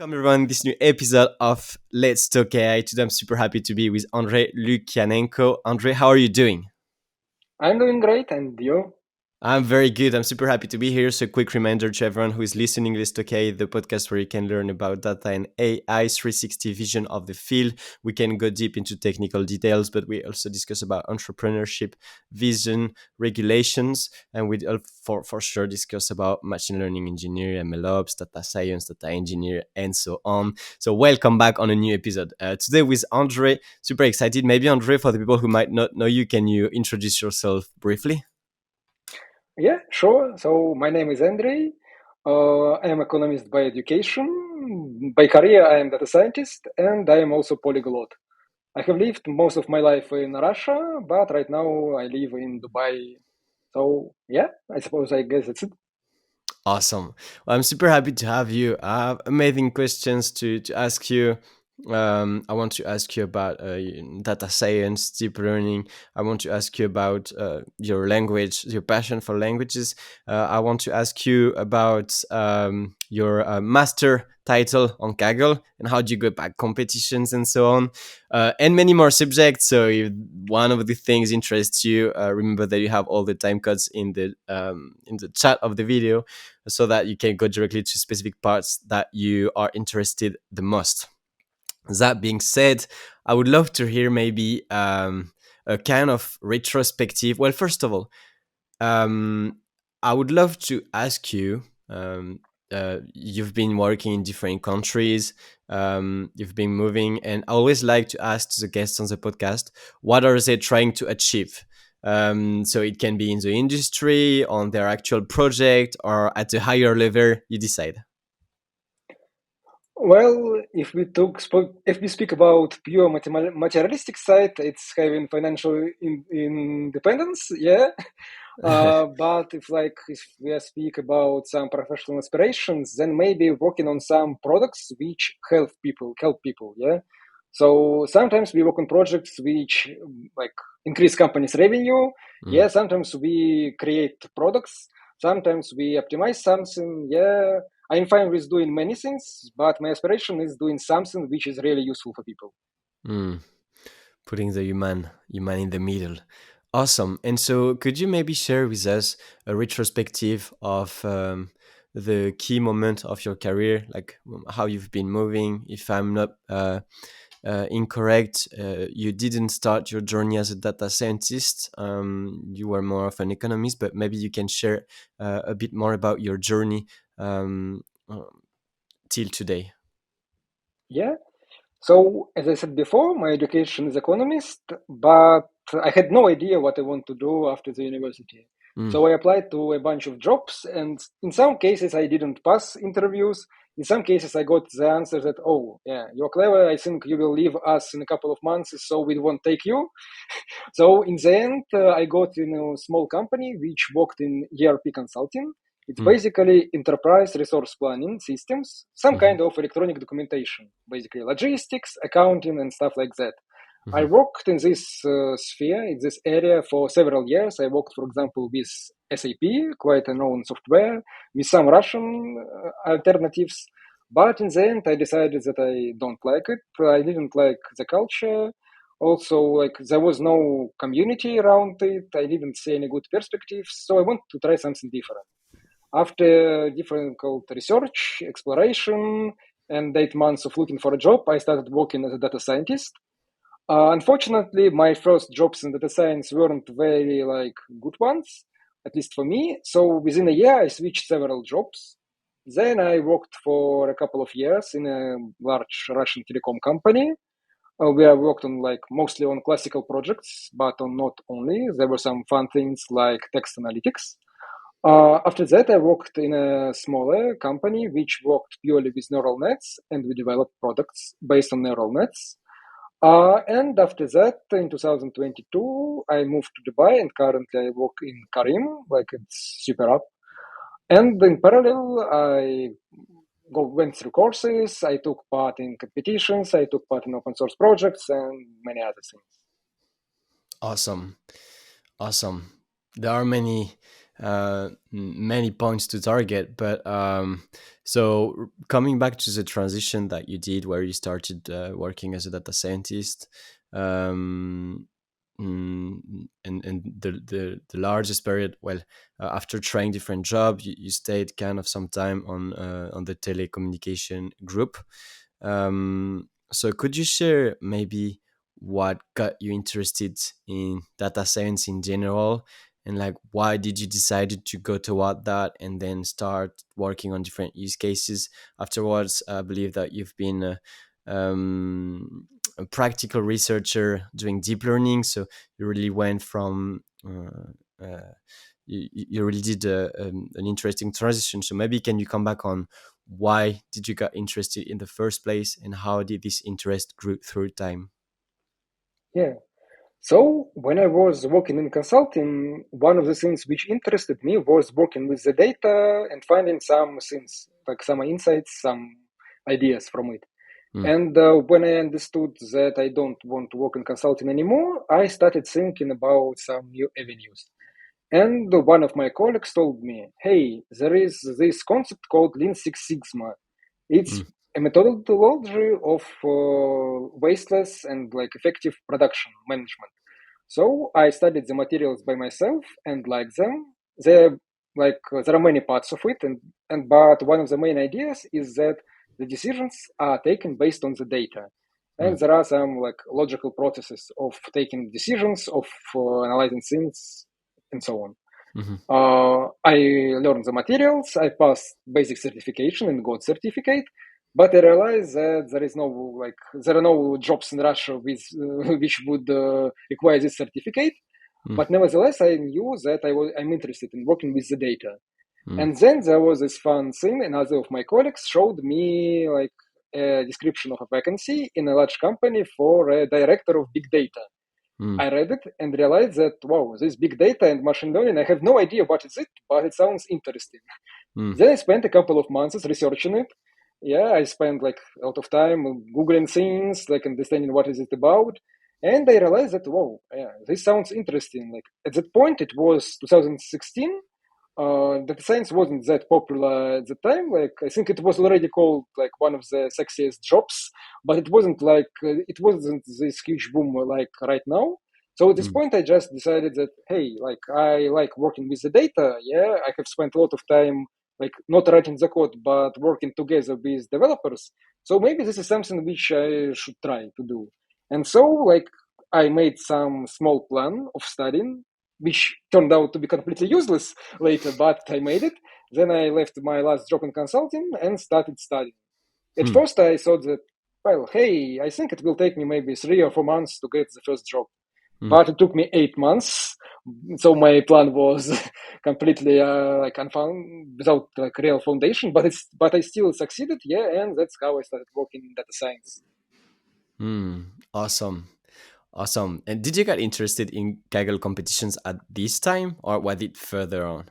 Welcome everyone to this new episode of Let's Talk AI. Today I'm super happy to be with Andrey Lukyanenko. Andrey, how are you doing? I'm doing great, and you? I'm very good. I'm super happy to be here. So, quick reminder to everyone who is listening to this, okay, the podcast where you can learn about data and AI 360 vision of the field. We can go deep into technical details, but we also discuss about entrepreneurship, vision, regulations, and we for sure discuss about machine learning engineer, MLOps, data science, data engineer, and so on. So, welcome back on a new episode. Today with Andrey. Super excited. Maybe Andrey, for the people who might not know you, can you introduce yourself briefly? Yeah, sure. So my name is Andrey. I am economist by education. By career, I am data scientist, and I am also polyglot. I have lived most of my life in Russia, but right now I live in Dubai. So yeah, I guess that's it. Awesome. Well, I'm super happy to have you. I have amazing questions to ask you. I want to ask you about data science, deep learning. I want to ask you about your language, your passion for languages. I want to ask you about your master title on Kaggle and how do you go back competitions and so on, and many more subjects. So if one of the things interests you, remember that you have all the time codes in the chat of the video so that you can go directly to specific parts that you are interested the most. That being said, I would love to hear maybe a kind of retrospective. Well, first of all, um, I would love to ask you. You've been working in different countries. You've been moving, and I always like to ask the guests on the podcast, what are they trying to achieve? So it can be in the industry, on their actual project, or at a higher level. You decide. Well, if we speak about pure materialistic side, it's having financial independence, yeah. But if we speak about some professional aspirations, then maybe working on some products which help people, yeah. So sometimes we work on projects which like increase companies' revenue. Mm. Yeah, sometimes we create products. Sometimes we optimize something. Yeah, I'm fine with doing many things, but my aspiration is doing something which is really useful for people. Mm. Putting the human in the middle. Awesome. And so, could you maybe share with us a retrospective of the key moment of your career, like how you've been moving? If I'm not incorrect, you didn't start your journey as a data scientist. You were more of an economist, but maybe you can share a bit more about your journey um, uh, till today. Yeah. So as I said before, my education is economist, but I had no idea what I want to do after the university. Mm. So I applied to a bunch of jobs, and in some cases I didn't pass interviews. In some cases I got the answer that, oh, yeah, you're clever. I think you will leave us in a couple of months, so we won't take you. So in the end, I got in a small company which worked in ERP consulting. It's Mm. basically enterprise resource planning systems, some Mhm. kind of electronic documentation, basically logistics, accounting, and stuff like that. I Mhm. worked in this sphere, in this area for several years. I worked, for example, with SAP, quite a known software, with some Russian alternatives. But in the end, I decided that I don't like it. I didn't like the culture. Also, like there was no community around it. I didn't see any good perspectives. So I wanted to try something different. After difficult research, exploration, and 8 months of looking for a job, I started working as a data scientist. Unfortunately, my first jobs in data science weren't very like good ones, at least for me. So within a year, I switched several jobs. Then I worked for a couple of years in a large Russian telecom company. Where I worked on like mostly on classical projects, but on not only. There were some fun things like text analytics. After that, I worked in a smaller company which worked purely with neural nets, and we developed products based on neural nets. And after that, in 2022, I moved to Dubai, and currently I work in Karim, like it's super up. And in parallel, went through courses, I took part in competitions, I took part in open source projects, and many other things. Awesome. Awesome. There are many. many points to target. But so coming back to the transition that you did, where you started working as a data scientist, um, and the largest period, well, after trying different jobs, you stayed kind of some time on the telecommunication group. So could you share maybe what got you interested in data science in general, and like why did you decide to go toward that and then start working on different use cases afterwards? I believe that you've been a practical researcher doing deep learning, so you really went from you really did an interesting transition. So maybe can you come back on why did you get interested in the first place, and how did this interest grew through time? Yeah. So when I was working in consulting, one of the things which interested me was working with the data and finding some things, like some insights, some ideas from it. Mm, And when I understood that I don't want to work in consulting anymore, I started thinking about some new avenues. And one of my colleagues told me, hey, there is this concept called Lean Six Sigma. It's mm, a methodology of wasteless and like effective production management. So I studied the materials by myself and like them. There, there are many parts of it, and but one of the main ideas is that the decisions are taken based on the data, and mm, there are some like logical processes of taking decisions, of analyzing things, and so on. mhm, I learned the materials, I passed basic certification and got certificate, but I realized that there is no there are no jobs in Russia with which would require this certificate. mm, But nevertheless, I knew that I'm interested in working with the data. mm, And then there was this fun thing. Another of my colleagues showed me like a description of a vacancy in a large company for a director of big data. mm, I read it and realized that wow, this big data and machine learning, I have no idea what is it, but it sounds interesting. mm, Then I spent a couple of months researching it. Yeah, I spent like a lot of time googling things, like understanding what is it about, and I realized that wow, yeah, this sounds interesting. Like at that point, it was 2016. Data science wasn't that popular at the time. Like I think it was already called like one of the sexiest jobs, but it wasn't this huge boom like right now. So at this mm, point, I just decided that hey, like I like working with the data. Yeah, I have spent a lot of time like not writing the code, but working together with developers. So maybe this is something which I should try to do. And so like I made some small plan of studying, which turned out to be completely useless later, but I made it. Then I left my last job in consulting and started studying. At mm, first, I thought that, well, hey, I think it will take me maybe 3 or 4 months to get the first job. mm. But it took me 8 months, so my plan was completely like unfound without like real foundation. But I still succeeded, yeah, and that's how I started working in data science. Mm. Awesome. Awesome. And did you get interested in Kaggle competitions at this time, or was it further on?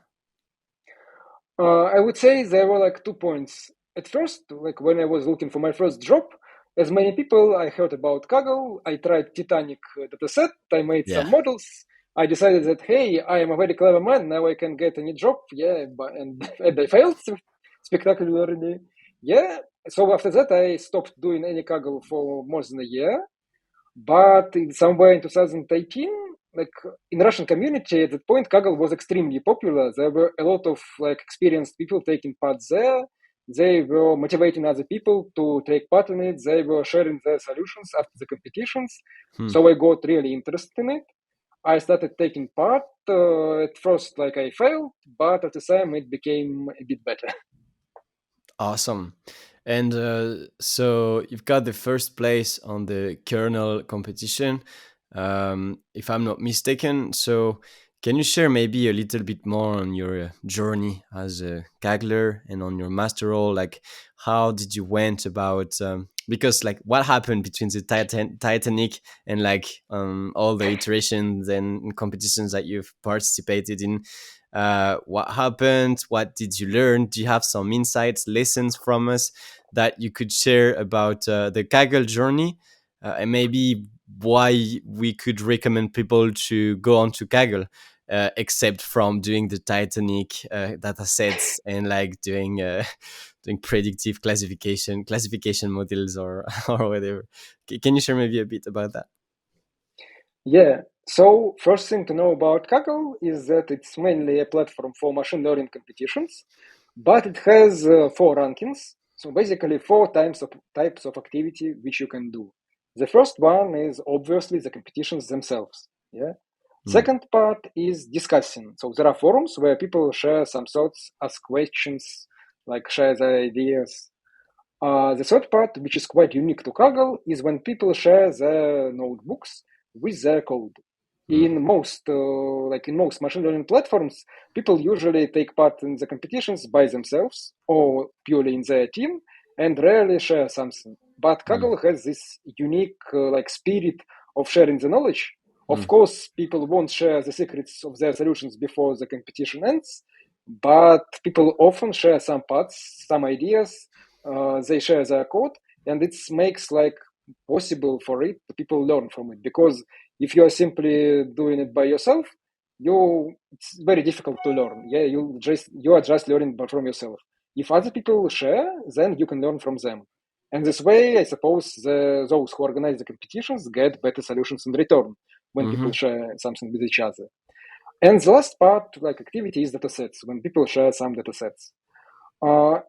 I would say there were like 2 points. At first, like when I was looking for my first job, as many people, I heard about Kaggle. I tried Titanic dataset. I made some Yeah. models. I decided that hey, I am a very clever man. Now I can get any job. Yeah, but and I failed spectacularly. Yeah. So after that, I stopped doing any Kaggle for more than a year. But somewhere in 2018, like in Russian community at that point, Kaggle was extremely popular. There were a lot of like experienced people taking part there. They were motivating other people to take part in it. They were sharing their solutions after the competitions. Hmm. So I got really interested in it. I started taking part. At first, like I failed, but at the time it became a bit better. Awesome. And so you've got the first place on the kernel competition, if I'm not mistaken. So can you share maybe a little bit more on your journey as a Kagler and on your master role? Like, how did you went about? Because like, what happened between the Titanic and like all the iterations and competitions that you've participated in? What happened? What did you learn? Do you have some insights, lessons from us that you could share about the Kaggle journey, and maybe why we could recommend people to go on to Kaggle? except from doing the Titanic data sets and like doing doing predictive classification models or or whatever. Can you share maybe a bit about that? Yeah. So first thing to know about Kaggle is that it's mainly a platform for machine learning competitions, but it has four rankings. So basically four types of activity which you can do. The first one is obviously the competitions themselves. Yeah. Mm. Second part is discussing. So there are forums where people share some thoughts, ask questions, like share their ideas. The third part, which is quite unique to Kaggle, is when people share their notebooks with their code. Mm. In most machine learning platforms, people usually take part in the competitions by themselves or purely in their team and rarely share something. But Mm. Kaggle has this unique spirit of sharing the knowledge. Of Mm. course, people won't share the secrets of their solutions before the competition ends, but people often share some parts, some ideas. They share their code, and it makes like possible for it people learn from it, because if you are simply doing it by yourself, it's very difficult to learn. Yeah, you are just learning from yourself. If other people share, then you can learn from them, and this way I suppose those who organize the competitions get better solutions in return when people Mm-hmm. share something with each other. And the last part, like activity, is datasets, when people share some datasets.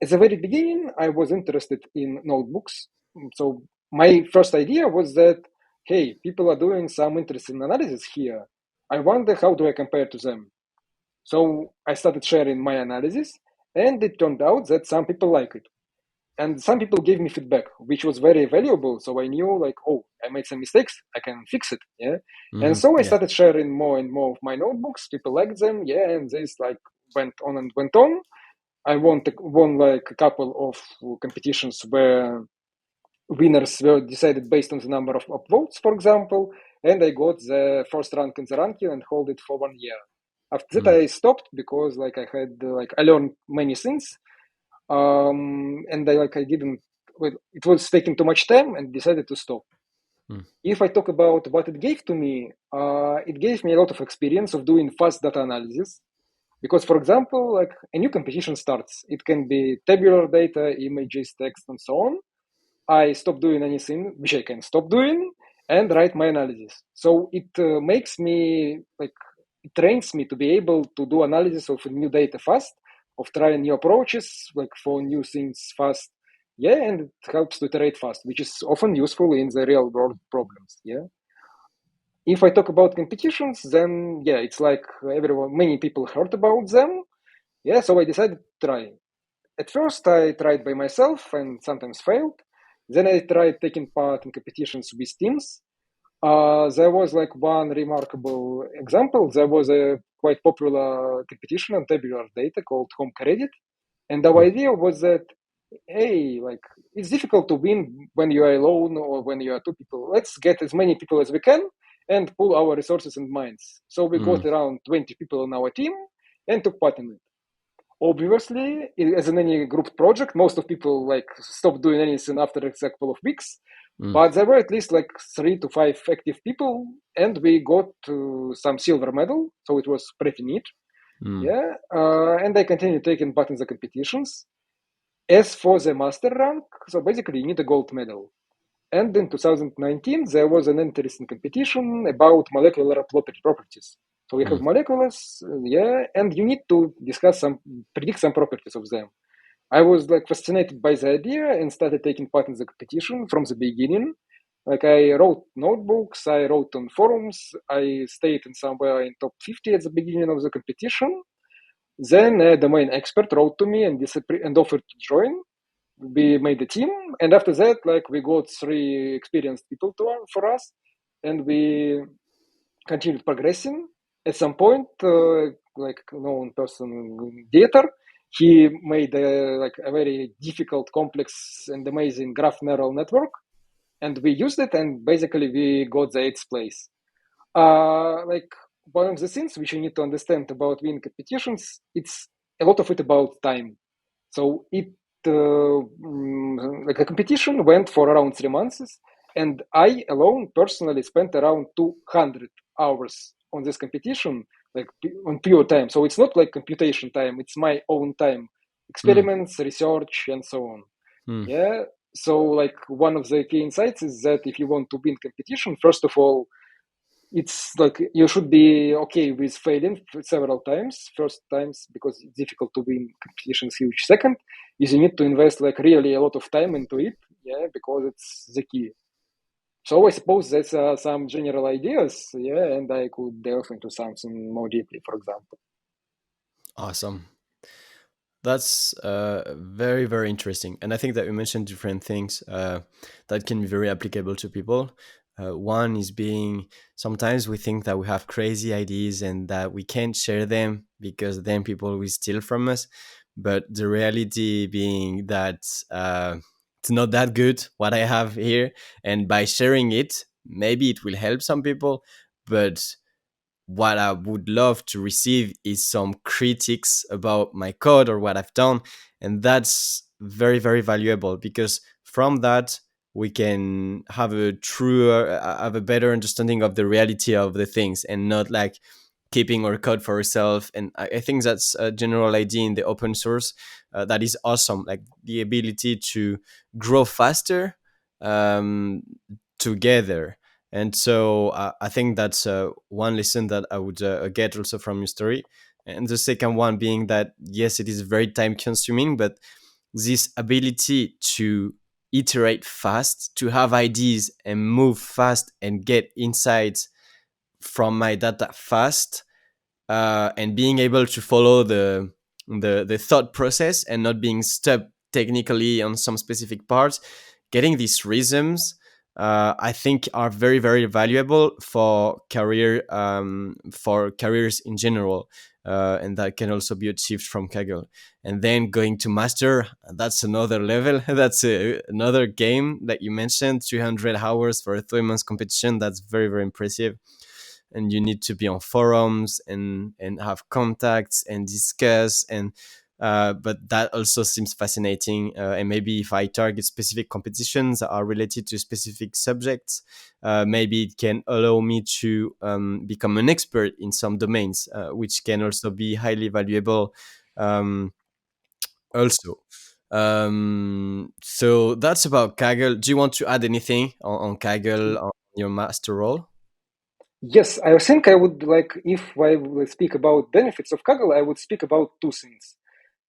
At the very beginning, I was interested in notebooks. So my first idea was that, hey, people are doing some interesting analysis here. I wonder how do I compare to them? So I started sharing my analysis, and it turned out that some people like it. And some people gave me feedback, which was very valuable. So I knew, like, oh, I made some mistakes, I can fix it. Yeah. And Mm-hmm. so I Yeah. started sharing more and more of my notebooks. People liked them. Yeah. And this like went on and went on. I won like a couple of competitions where winners were decided based on the number of upvotes, for example, and I got the first rank in the ranking and hold it for 1 year. After that, Mm. I stopped because like I learned many things, and I didn't. Well, it was taking too much time and decided to stop. Mm. If I talk about what it gave to me, it gave me a lot of experience of doing fast data analysis. Because, for example, like a new competition starts, it can be tabular data, images, text, and so on. I stop doing anything which I can stop doing and write my analysis. So it makes me like it trains me to be able to do analysis of new data fast, of trying new approaches like for new things fast. Yeah, and it helps to iterate fast, which is often useful in the real world problems. Yeah. If I talk about competitions, then yeah, it's like many people heard about them. Yeah, so I decided to try. At first, I tried by myself and sometimes failed. Then I tried taking part in competitions with teams. There was like one remarkable example. There was a quite popular competition on tabular data called Home Credit. And our Mm. idea was that, hey, like it's difficult to win when you are alone or when you are two people. Let's get as many people as we can and pool our resources and minds. So we got Mm. around 20 people on our team and took part in it. Obviously, as in any group project, most of people like stopped doing anything after a couple of weeks. Mm. But there were at least like 3 to 5 active people, and we got some silver medal, so it was pretty neat. Mm. Yeah, and I continued taking part in the competitions. As for the master rank, so basically you need a gold medal. And in 2019, there was an interesting competition about molecular properties. So we have Mm. molecules, yeah, and you need to predict some properties of them. I was like fascinated by the idea and started taking part in the competition from the beginning. Like I wrote notebooks, I wrote on forums, I stayed in somewhere in top 50 at the beginning of the competition. Then a domain expert wrote to me and offered to join. We made a team, and after that, like we got 3 experienced people for us, and we continued progressing. At some point, like known person, Dieter, he made a very difficult, complex, and amazing graph neural network, and we used it, and basically we got the 8th place. Like one of the things which you need to understand about winning competitions, it's a lot of it about time. So like a competition went for around 3 months, and I alone personally spent around 200 hours on this competition, like on pure time. So it's not like computation time, it's my own time, Mm, experiments, research, and so on. mm, Yeah. So like one of the key insights is that if you want to win competition, first of all, it's like you should be okay with failing several times. First times because it's difficult to win competitions huge. Second is you need to invest like really a lot of time into it. Yeah, because it's the key. So I suppose that's some general ideas. Yeah, and I could delve into something more deeply, for example. awesome. That's very, very interesting. And I think that you mentioned different things that can be very applicable to people. One is being sometimes we think that we have crazy ideas and that we can't share them because then people will steal from us. But the reality being that it's not that good what I have here. And by sharing it, maybe it will help some people. But what I would love to receive is some critiques about my code or what I've done. And that's very, very valuable because from that, we can have a truer, have a better understanding of the reality of the things and not like keeping our code for ourselves. And I think that's a general idea in the open source that is awesome. Like the ability to grow faster um, together. And so I think that's one lesson that I would get also from your story. And the second one being that, yes, it is very time consuming, but this ability to iterate fast, to have ideas and move fast and get insights from my data fast, and being able to follow the thought process and not being stuck technically on some specific parts, getting these rhythms, I think are very, very valuable for careers in general, and that can also be achieved from Kaggle. And then going to master, that's another level. That's another game that you mentioned. 300 hours for a 3 months competition. That's very, very impressive. And you need to be on forums and have contacts and discuss. And but that also seems fascinating. And maybe if I target specific competitions that are related to specific subjects, maybe it can allow me to become an expert in some domains, which can also be highly valuable. Um, also. So that's about Kaggle. Do you want to add anything on Kaggle on your master role? Yes, I think I would like, if I will speak about benefits of Kaggle, I would speak about two things.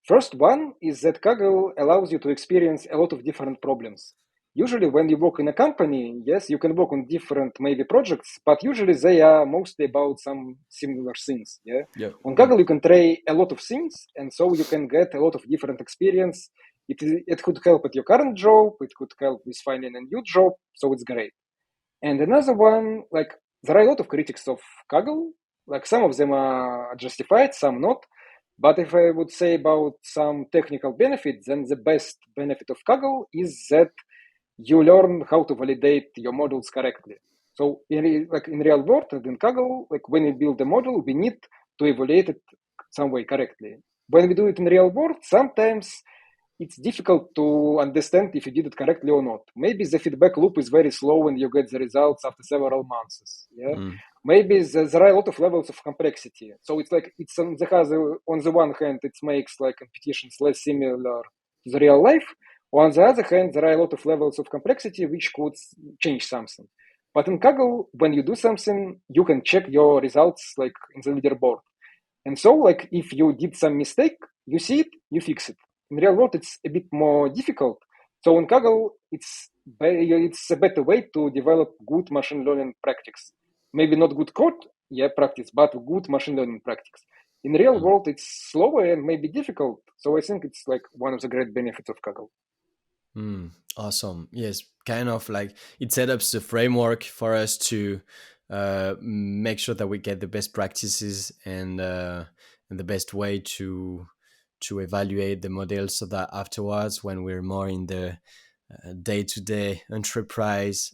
First one is that Kaggle allows you to experience a lot of different problems. Usually, when you work in a company, yes, you can work on different maybe projects, but usually they are mostly about some similar things. Yeah, Yeah. on Kaggle you can try a lot of things, and so you can get a lot of different experience. It could help at your current job, it could help with finding a new job, so it's great. And another one, like there are a lot of critics of Kaggle. Like some of them are justified, some not. But if I would say about some technical benefits, then the best benefit of Kaggle is that you learn how to validate your models correctly. So like in real world and in Kaggle, like when we build a model, we need to evaluate it some way correctly. When we do it in real world, sometimes it's difficult to understand if you did it correctly or not. Maybe the feedback loop is very slow and you get the results after several months. Yeah. Mm, Maybe there are a lot of levels of complexity. So it's like it's on the one hand, it makes like competitions less similar to the real life. On the other hand, there are a lot of levels of complexity which could change something. But in Kaggle, when you do something, you can check your results like in the leaderboard. And so, like, if you did some mistake, you see it, you fix it. In real world, it's a bit more difficult. So in Kaggle, it's a better way to develop good machine learning practice. Maybe not good code, yeah, practice, but good machine learning practice. In real mm, world, it's slower and maybe difficult. So I think it's like one of the great benefits of Kaggle. awesome. Yes, kind of like it set up the framework for us to make sure that we get the best practices and the best way to evaluate the model, so that afterwards, when we're more in the day-to-day enterprise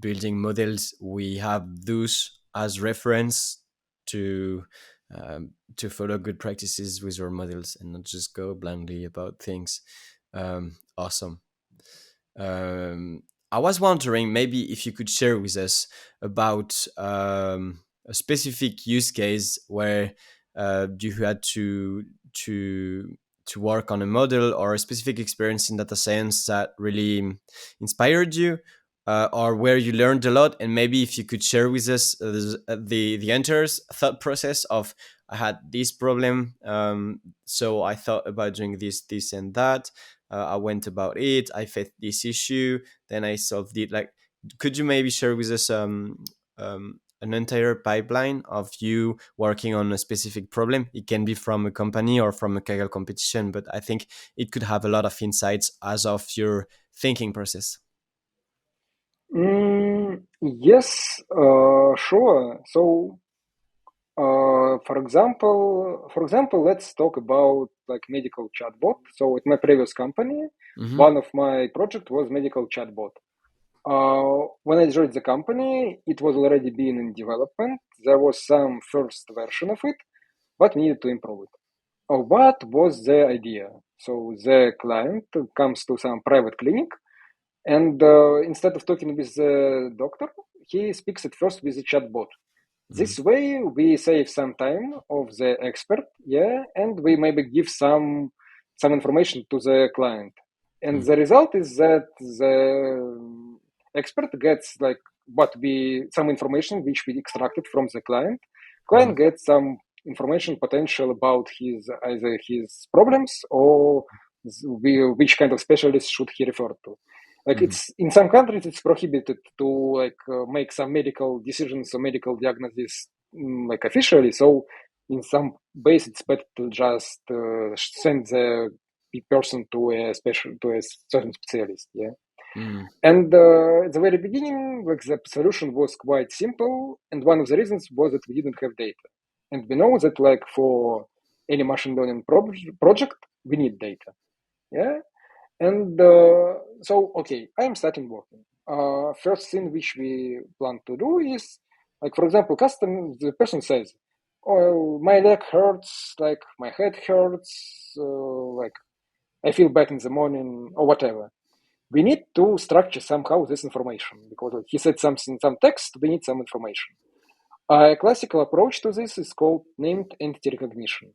building models, we have those as reference to to follow good practices with our models and not just go blindly about things. Awesome. I was wondering maybe if you could share with us about a specific use case where you had to to work on a model, or a specific experience in data science that really inspired you, or where you learned a lot. And maybe if you could share with us the enters thought process of, I had this problem, so I thought about doing this and that. I went about it, I faced this issue, then I solved it. Like, could you maybe share with us an entire pipeline of you working on a specific problem? It can be from a company or from a Kaggle competition, but I think it could have a lot of insights as of your thinking process. Yes, sure. So, for example, let's talk about like medical chatbot. So, at my previous company, Mm-hmm. one of my project was medical chatbot. When I joined the company, it was already been in development. There was some first version of it, but we needed to improve it. What was the idea? So the client comes to some private clinic, and instead of talking with the doctor, he speaks at first with the chatbot. Mm-hmm. This way, we save some time of the expert, yeah, and we maybe give some information to the client. And the result is that the expert gets like what we some information which we extracted from the client. Mm-hmm. Client gets some information potential about his either his problems or which kind of specialist should he refer to. Like Mm-hmm. it's in some countries it's prohibited to like make some medical decisions or medical diagnosis like officially. So in some ways it's better to just send the person to a special to a certain specialist. Yeah. Mm-hmm. And at the very beginning, like the solution was quite simple, and one of the reasons was that we didn't have data. And we know that like for any machine learning project, we need data. Yeah. And so, okay, I'm starting working. First thing which we plan to do is, like, for example, the person says, oh, my leg hurts, like, my head hurts, like, I feel bad in the morning, or whatever. We need to structure somehow this information because like, he said something, some text, we need some information. A classical approach to this is called named entity recognition.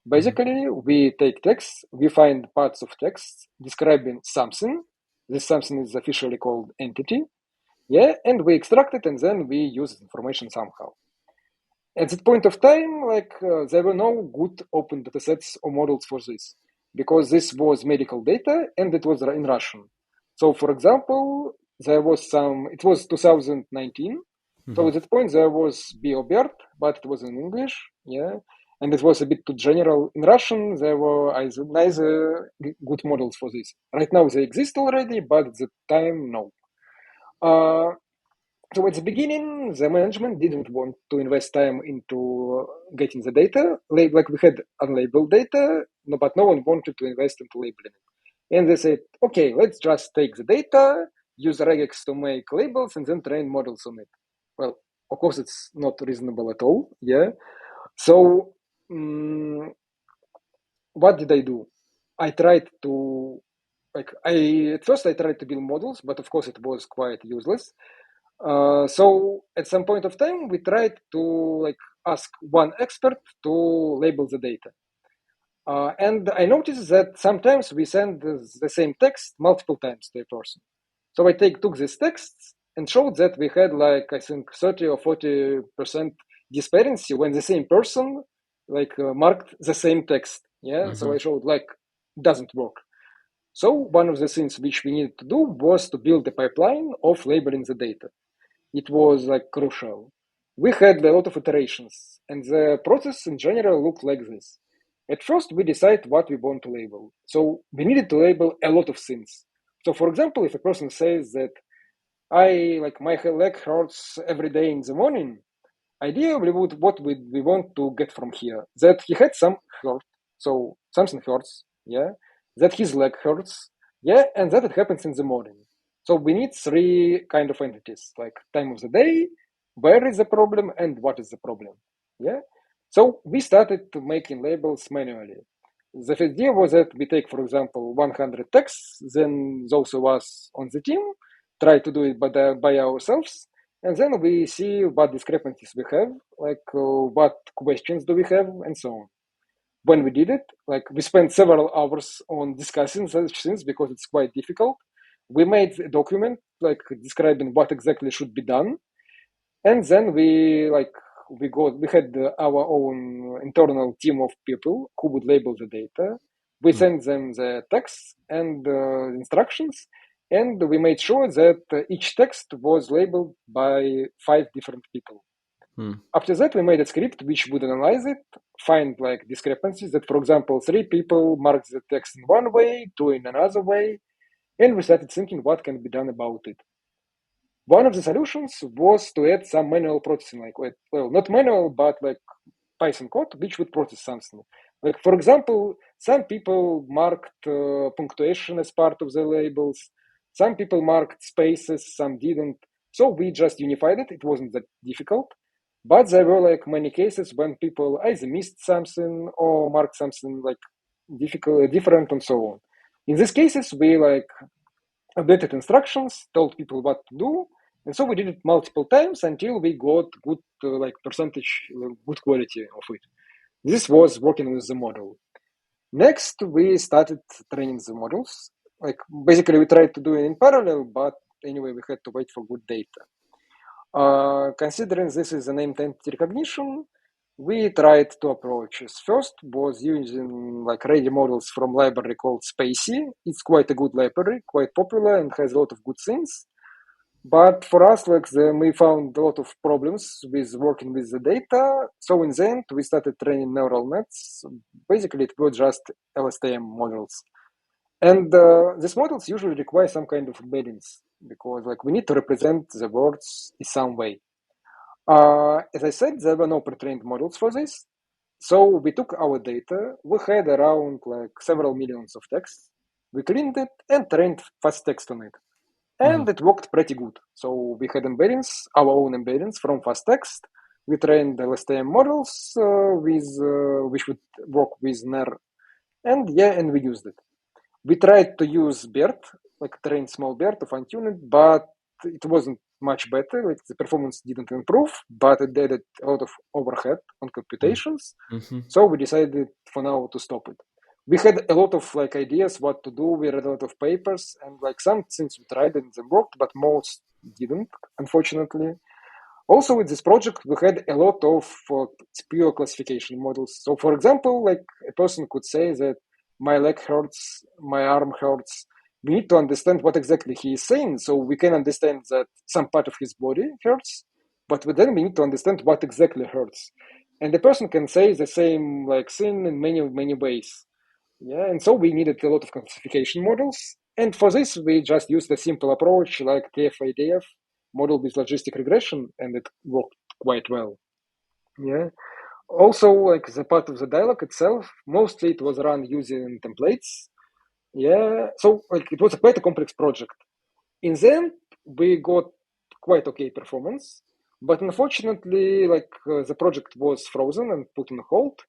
Basically, we take text, we find parts of text describing something. This something is officially called entity. Yeah, and we extract it and then we use information somehow. At that point of time, like there were no good open datasets or models for this because this was medical data and it was in Russian. So, for example, there was some. It was 2019. So Mm-hmm. at that point there was BioBert, but it was in English. Yeah, and it was a bit too general. In Russian, there were neither good models for this. Right now they exist already, but at the time, no. Uh, so at the beginning, the management didn't want to invest time into getting the data. Like we had unlabeled data, but no one wanted to invest into labeling it. And they said, okay, let's just take the data, use regex to make labels, and then train models on it. Well, of course, it's not reasonable at all. Yeah. So what did I do? I tried to I at first I tried to build models, but of course it was quite useless. So at some point of time, we tried to like ask one expert to label the data. And I noticed that sometimes we send the same text multiple times to a person. So I took these texts and showed that we had like I think 30 or 40% disparity when the same person like marked the same text. Yeah. So Mm-hmm. I showed like doesn't work. So one of the things which we needed to do was to build a pipeline of labeling the data. It was like crucial. We had a lot of iterations, and the process in general looked like this. At first, we decide what we want to label. So we needed to label a lot of things. So, for example, if a person says that I like my leg hurts every day in the morning, ideally we want to get from here that he had some hurt, so something hurts, yeah, that his leg hurts, yeah, and that it happens in the morning. So we need three kind of entities like time of the day, where is the problem, and what is the problem, yeah. So we started to making labels manually. The idea was that we take, for example, 100 texts, then those of us on the team try to do it by ourselves, And then we see what discrepancies we have, what questions do we have, and so on. When we did it, we spent several hours on discussing such things because it's quite difficult. We made a document describing what exactly should be done, and then we had our own internal team of people who would label the data. We Hmm. sent them the text and instructions, and we made sure that each text was labeled by five different people. Hmm. After that, we made a script which would analyze it, find discrepancies that, for example, three people marked the text in one way, two in another way, and we started thinking what can be done about it. One of the solutions was to add some manual processing, not manual, but Python code, which would process something. For example, some people marked punctuation as part of the labels, some people marked spaces, some didn't. So we just unified it. It wasn't that difficult. But there were many cases when people either missed something or marked something difficult, different, and so on. In these cases, we updated instructions, told people what to do, and so we did it multiple times until we got good percentage, good quality of it. This was working with the model. Next, we started training the models. Basically, we tried to do it in parallel, but anyway, we had to wait for good data. Considering this is a named entity recognition, we tried two approaches. First was using ready models from library called Spacey. It's quite a good library, quite popular, and has a lot of good things. But for us, we found a lot of problems with working with the data. So in the end, we started training neural nets. Basically, it was just LSTM models. And these models usually require some kind of embeddings because we need to represent the words in some way. As I said, there were no pre-trained models for this. So we took our data. We had around several millions of texts. We cleaned it and trained fast text on it. Hmm. And it worked pretty good. So we had embeddings, our own embeddings from fast text. We trained LSTM models which would work with NER. And yeah, and we used it. We tried to use BERT, train small BERT to fine tune it, but it wasn't much better. The performance didn't improve, but it added a lot of overhead on computations. Mm-hmm. So we decided for now to stop it. We had a lot of ideas what to do. We read a lot of papers, and some things we tried and they worked, but most didn't, unfortunately. Also, with this project, we had a lot of pure classification models. So, for example, a person could say that my leg hurts, my arm hurts. We need to understand what exactly he is saying. So we can understand that some part of his body hurts, but then we need to understand what exactly hurts. And the person can say the same thing in many ways. Yeah, and so we needed a lot of classification models. And for this, we just used a simple approach like TF-IDF model with logistic regression, and it worked quite well. Yeah. Also, the part of the dialogue itself, mostly it was run using templates. Yeah. So it was quite a complex project. In the end, we got quite okay performance, but unfortunately, the project was frozen and put on hold.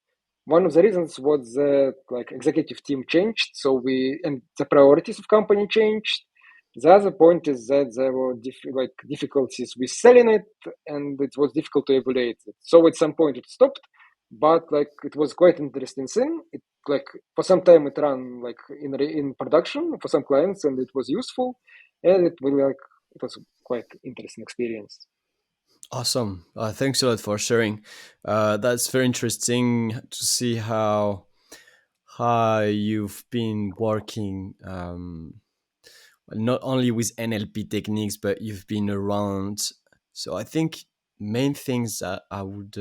One of the reasons was that executive team changed, so we and the priorities of company changed. The other point is that there were difficulties with selling it, and it was difficult to evaluate it. So at some point it stopped, but it was quite interesting thing. It for some time it ran in production for some clients, and it was useful, and it was quite interesting experience. Awesome. Thanks a lot for sharing. That's very interesting to see how you've been working not only with NLP techniques, but you've been around. So I think main things that I would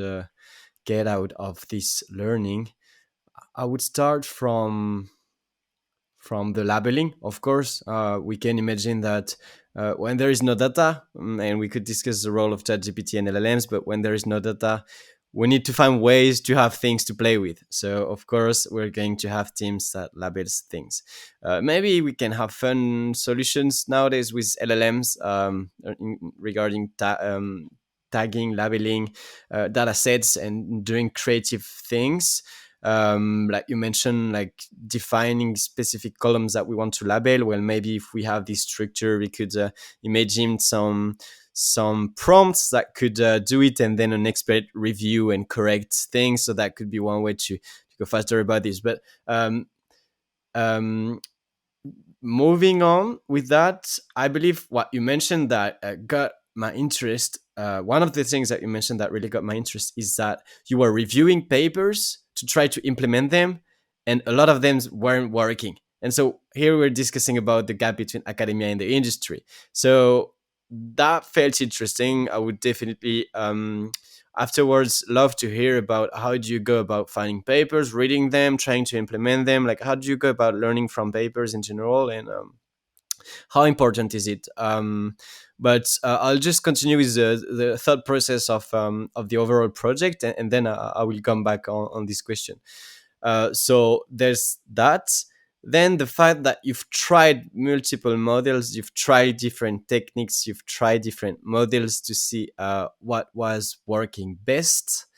get out of this learning, I would start from the labeling. Of course, we can imagine that when there is no data, and we could discuss the role of ChatGPT and LLMs, but when there is no data, we need to find ways to have things to play with. So, of course, we're going to have teams that labels things. Maybe we can have fun solutions nowadays with LLMs regarding tagging, labeling, data sets, and doing creative things. Like you mentioned, like defining specific columns that we want to label. Well, maybe if we have this structure, we could imagine some prompts that could do it, and then an expert review and correct things. So that could be one way to go faster about this. But um, moving on with that, I believe what you mentioned that got my interest. One of the things that you mentioned that really got my interest is that you were reviewing papers to try to implement them, and a lot of them weren't working. And so here we're discussing about the gap between academia and the industry. So that felt interesting. I would definitely afterwards love to hear about how do you go about finding papers, reading them, trying to implement them. Like how do you go about learning from papers in general, and how important is it? But I'll just continue with the thought process of the overall project, and then I will come back on this question. So there's that. Then the fact that you've tried multiple models, you've tried different techniques, you've tried different models to see what was working best.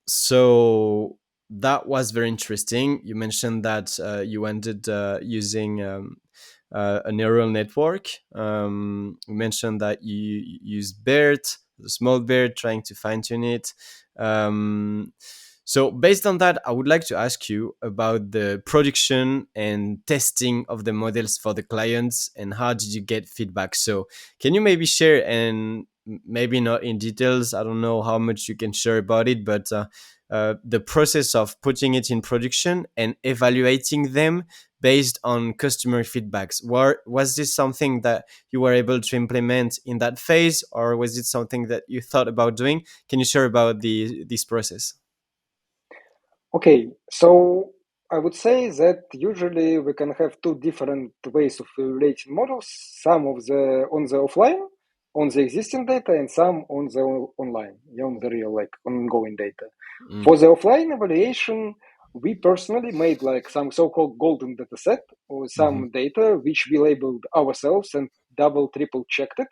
So that was very interesting. You mentioned that you ended using a neural network. You mentioned that you use BERT, the small BERT, trying to fine tune it. So based on that, I would like to ask you about the production and testing of the models for the clients, and how did you get feedback? So can you maybe share, and maybe not in details, I don't know how much you can share about it, but the process of putting it in production and evaluating them based on customer feedbacks. Was this something that you were able to implement in that phase, or was it something that you thought about doing? Can you share about this process? Okay, so I would say that usually we can have two different ways of evaluating models. Some of the on the offline, on the existing data, and some on the online, on the real, like ongoing data. Mm, For the offline evaluation, we personally made like some so-called golden data set or mhm. some data which we labeled ourselves and double, triple checked it.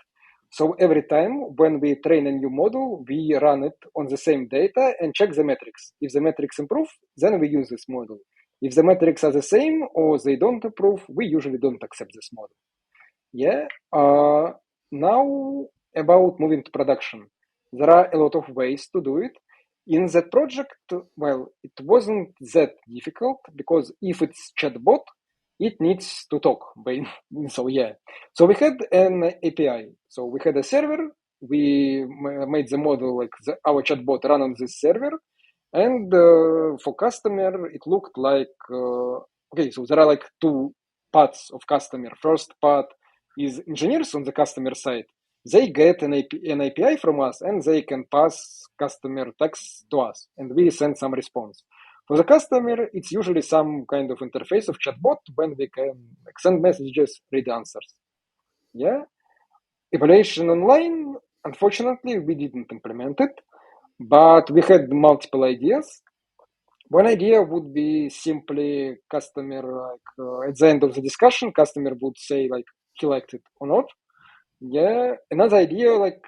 So every time when we train a new model, we run it on the same data and check the metrics. If the metrics improve, then we use this model. If the metrics are the same or they don't improve, we usually don't accept this model. Yeah. Now about moving to production, there are a lot of ways to do it. In that project, well, it wasn't that difficult because if it's chatbot, it needs to talk. So yeah, so we had an API. So we had a server. We made the model like our chatbot run on this server, and for customer, it looked like okay. So there are like two parts of customer. First part is engineers on the customer side. They get an API from us and they can pass customer text to us and we send some response. For the customer, it's usually some kind of interface of chatbot when we can like, send messages, read answers. Yeah. Evaluation online, unfortunately, we didn't implement it, but we had multiple ideas. One idea would be simply customer, like at the end of the discussion, customer would say like he liked it or not. Yeah. Another idea, like,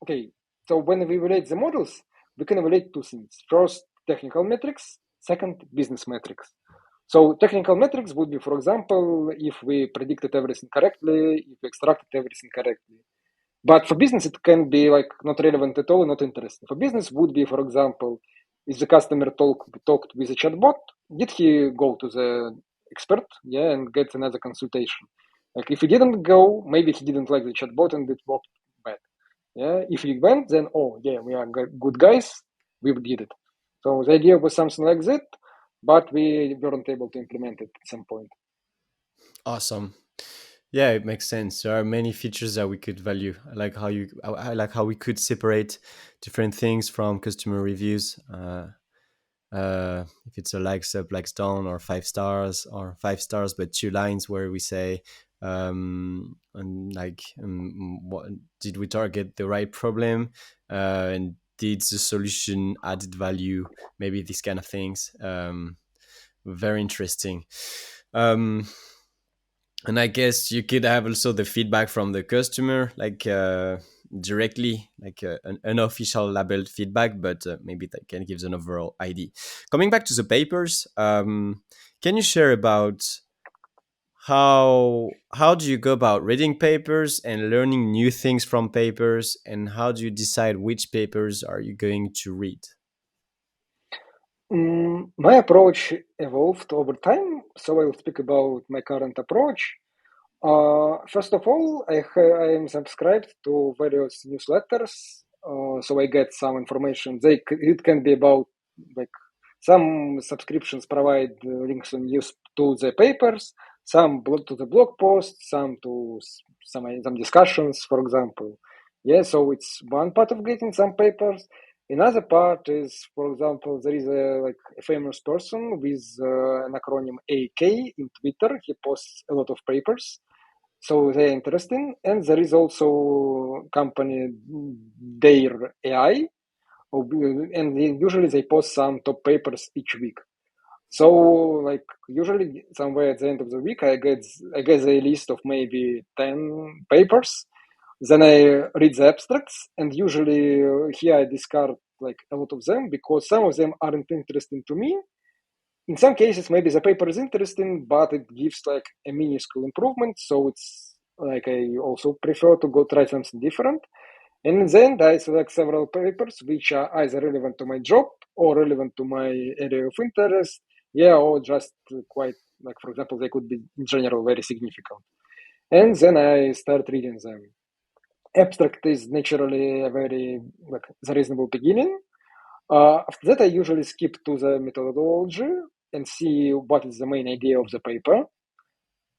okay, so when we evaluate the models, we can evaluate two things. First, technical metrics. Second, business metrics. So technical metrics would be, for example, if we predicted everything correctly, if we extracted everything correctly. But for business, it can be like not relevant at all, not interesting. For business would be, for example, if the customer talked with a chatbot, did he go to the expert, yeah, and get another consultation? Like if he didn't go, maybe he didn't like the chatbot and it worked bad. Yeah, if he went, then oh yeah, we are good guys, we did it. So the idea was something like that, but we weren't able to implement it at some point. Awesome. Yeah, it makes sense. There are many features that we could value. I like how we could separate different things from customer reviews. If it's a likes up, likes down, or 5 stars, or 5 stars but two lines where we say, what did we target the right problem, and did the solution added value? Maybe these kind of things. Very interesting. Um, and I guess you could have also the feedback from the customer, like directly, like an unofficial labeled feedback, but maybe that can give an overall idea. Coming back to the papers, can you share about how do you go about reading papers and learning new things from papers, and how do you decide which papers are you going to read? My approach evolved over time, so I'll speak about my current approach. First of all, I am subscribed to various newsletters, so I get some information. It can be about like some subscriptions provide links on news to the papers, some to the blog posts, some to some discussions, for example. Yeah, so it's one part of getting some papers. Another part is, for example, there is a famous person with an acronym AK in Twitter. He posts a lot of papers, so they're interesting. And there is also company Their AI, and usually they post some top papers each week. So like usually somewhere at the end of the week, I get a list of maybe 10 papers. Then I read the abstracts, and usually here I discard like a lot of them because some of them aren't interesting to me. In some cases, maybe the paper is interesting, but it gives like a minuscule improvement. So it's like I also prefer to go try something different. And in the end, I select several papers which are either relevant to my job or relevant to my area of interest. Yeah, or just quite like, for example, they could be in general very significant. And then I start reading them. Abstract is naturally a very like the reasonable beginning. After that, I usually skip to the methodology and see what is the main idea of the paper.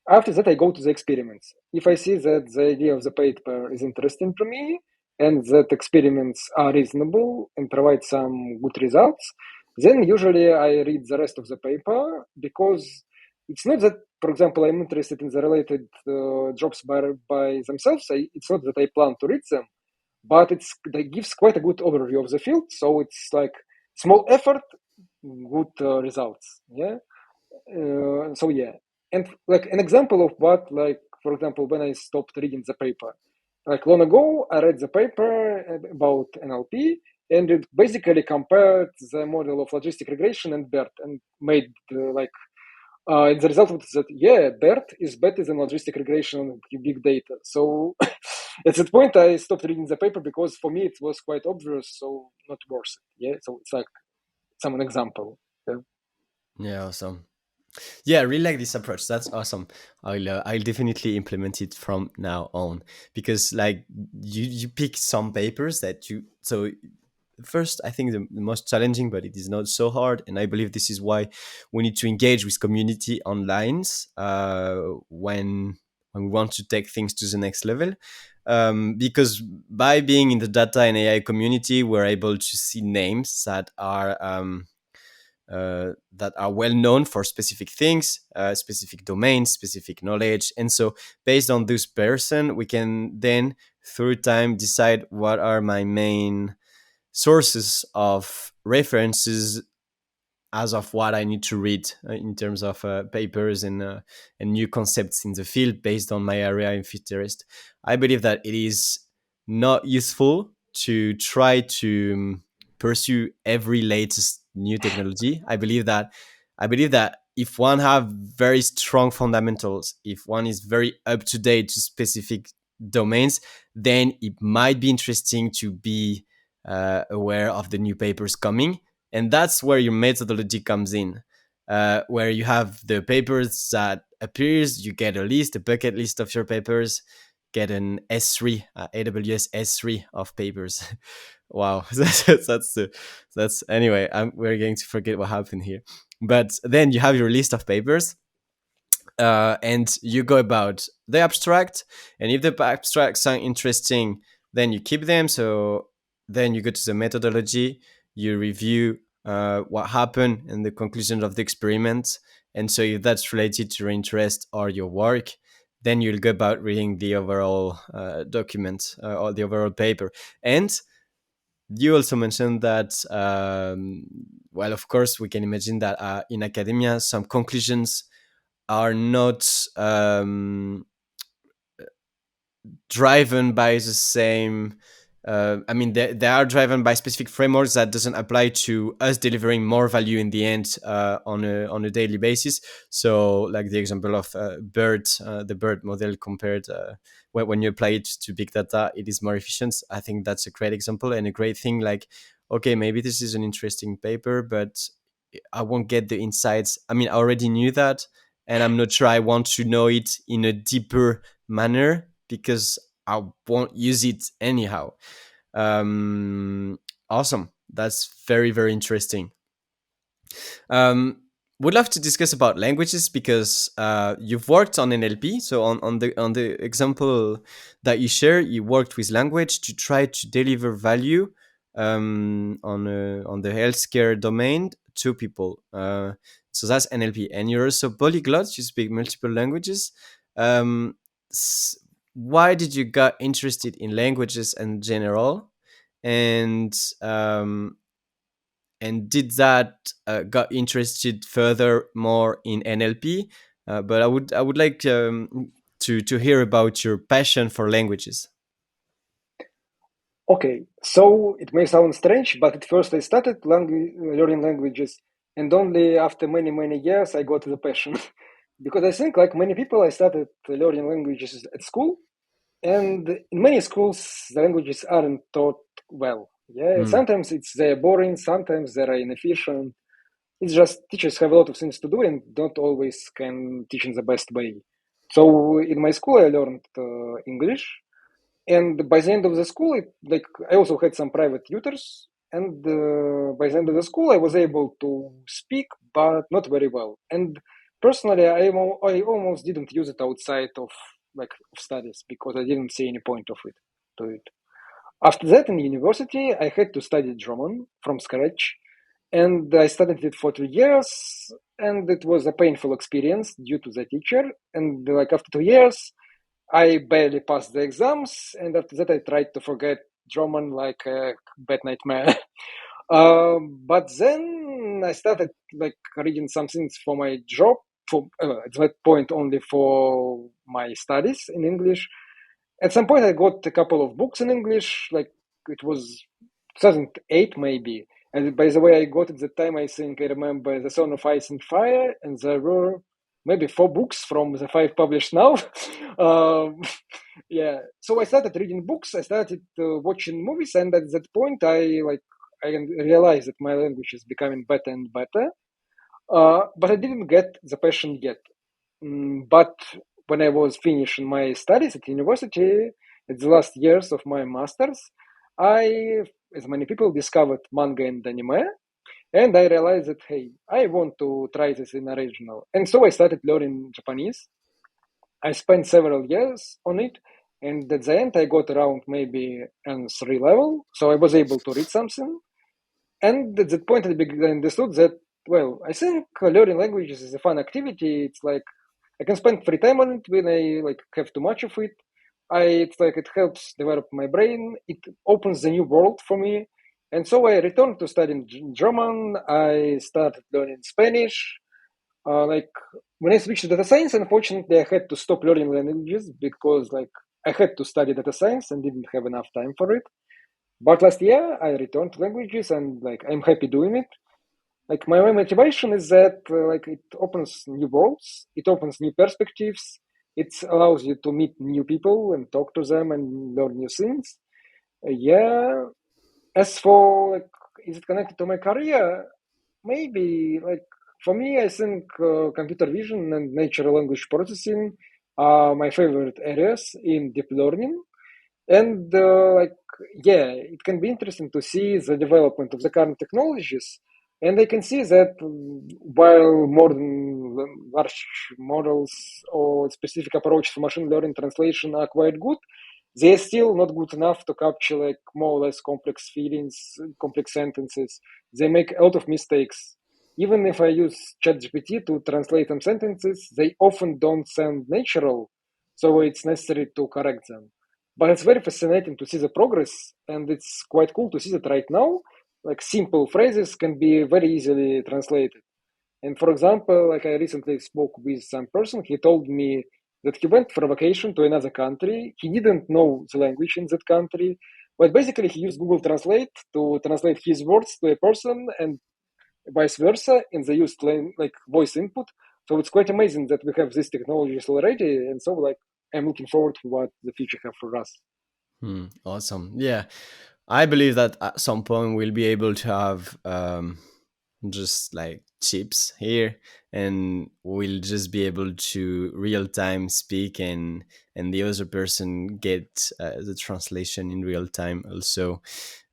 After that, I go to the experiments. If I see that the idea of the paper is interesting to me and that experiments are reasonable and provide some good results, then usually I read the rest of the paper because it's not that, for example, I'm interested in the related jobs by themselves. It's not that I plan to read them, but that gives quite a good overview of the field. So it's like small effort, good results. Yeah. So yeah, and like an example of what, like for example, when I stopped reading the paper, like long ago, I read the paper about NLP, and it basically compared the model of logistic regression and BERT, and made and the result was that yeah, BERT is better than logistic regression on big data. So at that point, I stopped reading the paper because for me it was quite obvious, so not worth it. Yeah, so it's like some example. Yeah. Yeah, awesome. Yeah, I really like this approach. That's awesome. I'll definitely implement it from now on, because like you pick some papers that you so first, I think the most challenging, but it is not so hard, and I believe this is why we need to engage with community online when we want to take things to the next level. Because by being in the data and AI community, we're able to see names that are well known for specific things, specific domains, specific knowledge. And so, based on this person, we can then, through time, decide what are my main sources of references as of what I need to read in terms of papers and new concepts in the field based on my area of interest. I believe that it is not useful to try to pursue every latest new technology. I believe that if one have very strong fundamentals, if one is very up to date to specific domains, then it might be interesting to be aware of the new papers coming, and that's where your methodology comes in, where you have the papers that appears, you get a list, a bucket list of your papers, get an S3, AWS S3 of papers. Wow, that's anyway. We're going to forget what happened here, but then you have your list of papers, and you go about the abstract. And if the abstracts sound interesting, then you keep them. So then you go to the methodology, you review what happened and the conclusion of the experiment. And so if that's related to your interest or your work, then you'll go about reading the overall document or the overall paper. And you also mentioned that, well, of course, we can imagine that in academia, some conclusions are not driven by the same I mean, they are driven by specific frameworks that doesn't apply to us delivering more value in the end on a daily basis. So, like the example of BERT, the BERT model compared when you apply it to big data, it is more efficient. I think that's a great example and a great thing. Like, okay, maybe this is an interesting paper, but I won't get the insights. I mean, I already knew that, and I'm not sure I want to know it in a deeper manner because I won't use it anyhow. Um, awesome. That's very, very interesting. Um, would love to discuss about languages because you've worked on NLP. So on the example that you share, you worked with language to try to deliver value on the healthcare domain to people. So that's NLP, and you're also polyglot. You speak multiple languages. Um, s- why did you got interested in languages in general? And did that got interested further more in NLP? But I would like to hear about your passion for languages. Okay, so it may sound strange, but at first I started learning languages, and only after many, many years I got the passion. Because I think, like many people, I started learning languages at school, and in many schools, the languages aren't taught well. Yeah, Mm. sometimes they're boring, sometimes they're inefficient. It's just teachers have a lot of things to do and don't always can teach in the best way. So in my school, I learned English, and by the end of the school, like I also had some private tutors, and by the end of the school, I was able to speak, but not very well. And personally, I almost didn't use it outside of like of studies because I didn't see any point of it to it. After that, in university, I had to study German from scratch, and I studied it for 2 years, and it was a painful experience due to the teacher. And like after 2 years, I barely passed the exams, and after that, I tried to forget German like a bad nightmare. But then I started like reading some things for my job. For at that point, only for my studies in English. At some point, I got a couple of books in English. Like it was 2008 maybe. And by the way, I got at the time, I think I remember The Song of Ice and Fire, and there were maybe 4 books from the 5 published now. um, yeah, so I started reading books. I started watching movies, and at that point, I realized that my language is becoming better and better. But I didn't get the passion yet. But when I was finishing my studies at university, at the last years of my masters, I, as many people, discovered manga and anime, and I realized that hey, I want to try this in original, and so I started learning Japanese. I spent several years on it, and at the end, I got around maybe N3 level, so I was able to read something. And at that point, I understood that, well, I think learning languages is a fun activity. It's like I can spend free time on it when I like have too much of it. It's like it helps develop my brain. It opens a new world for me. And so I returned to studying German. I started learning Spanish. Like when I switched to data science, unfortunately, I had to stop learning languages because like I had to study data science and didn't have enough time for it. But last year, I returned to languages, and like I'm happy doing it. Like my main motivation is that like it opens new worlds, it opens new perspectives, it allows you to meet new people and talk to them and learn new things. Yeah. As for like, is it connected to my career? Maybe. Like for me, I think computer vision and natural language processing are my favorite areas in deep learning. And like, yeah, it can be interesting to see the development of the current technologies. And I can see that while modern large models or specific approaches to machine learning translation are quite good, they are still not good enough to capture like more or less complex feelings, complex sentences. They make a lot of mistakes. Even if I use ChatGPT to translate some sentences, they often don't sound natural, so it's necessary to correct them. But it's very fascinating to see the progress, and it's quite cool to see that right now, like simple phrases can be very easily translated. And for example, like I recently spoke with some person, he told me that he went for a vacation to another country. He didn't know the language in that country, But basically, he used Google Translate to translate his words to a person, and vice versa, and they used like voice input. So it's quite amazing that we have these technologies already, and so like I'm looking forward to what the future have for us. Awesome. Yeah, I believe that at some point we'll be able to have just like chips here, and we'll just be able to real time speak, and the other person get the translation in real time also.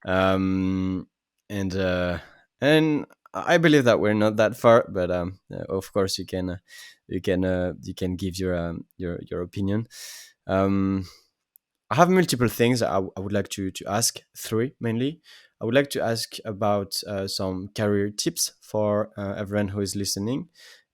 um and and I believe that we're not that far, but of course you can give your opinion. um I have multiple things I would like to ask. Three mainly. I would like to ask about some career tips for everyone who is listening.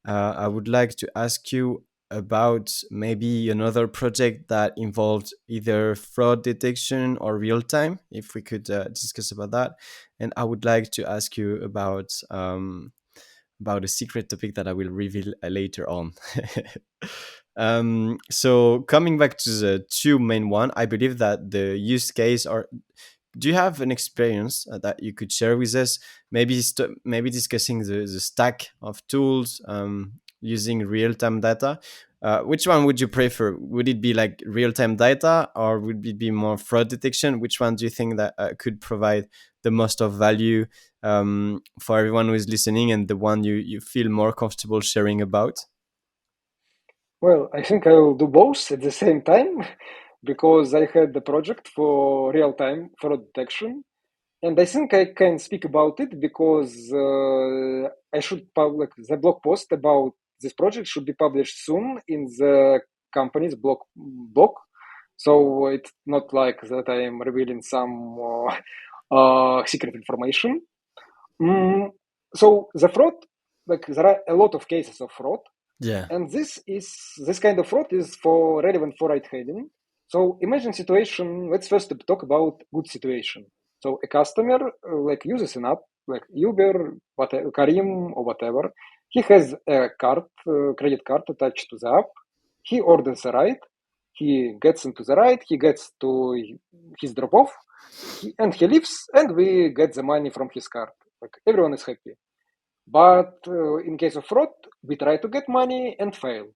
I would like to ask you about maybe another project that involved either fraud detection or real time, if we could discuss about that. And I would like to ask you about a secret topic that I will reveal later on. So coming back to the two main one, I believe that the use case are. Do you have an experience that you could share with us? Maybe maybe discussing the stack of tools using real time data. Which one would you prefer? Would it be like real time data, or would it be more fraud detection? Which one do you think that could provide the most of value for everyone who is listening, and the one you feel more comfortable sharing about? Well, I think I will do both at the same time because I had the project for real-time fraud detection, and I think I can speak about it because I should publish the blog post about this project should be published soon in the company's blog. So it's not like that I am revealing some secret information. Mm, so the fraud, like there are a lot of cases of fraud, Yeah. and this kind of fraud is for relevant for ride hailing. So imagine situation. Let's first talk about good situation. So a customer like uses an app like Uber, whatever, Karim or whatever. He has a card, credit card attached to the app. He orders a ride. He gets into the ride. He gets to his drop off, and he leaves, and we get the money from his card. Like everyone is happy. But in case of fraud, we try to get money and fail.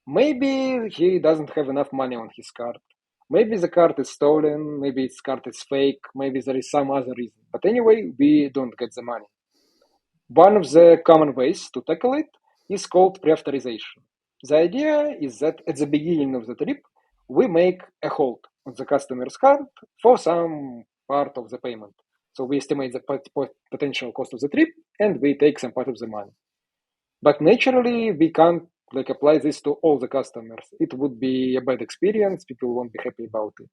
Maybe he doesn't have enough money on his card. Maybe the card is stolen. Maybe his card is fake. Maybe there is some other reason. But anyway, we don't get the money. One of the common ways to tackle it is called pre-authorization. The idea is that at the beginning of the trip, we make a hold on the customer's card for some part of the payment. So we estimate the potential cost of the trip and we take some part of the money. But naturally, we can't like apply this to all the customers. It would be a bad experience. People won't be happy about it.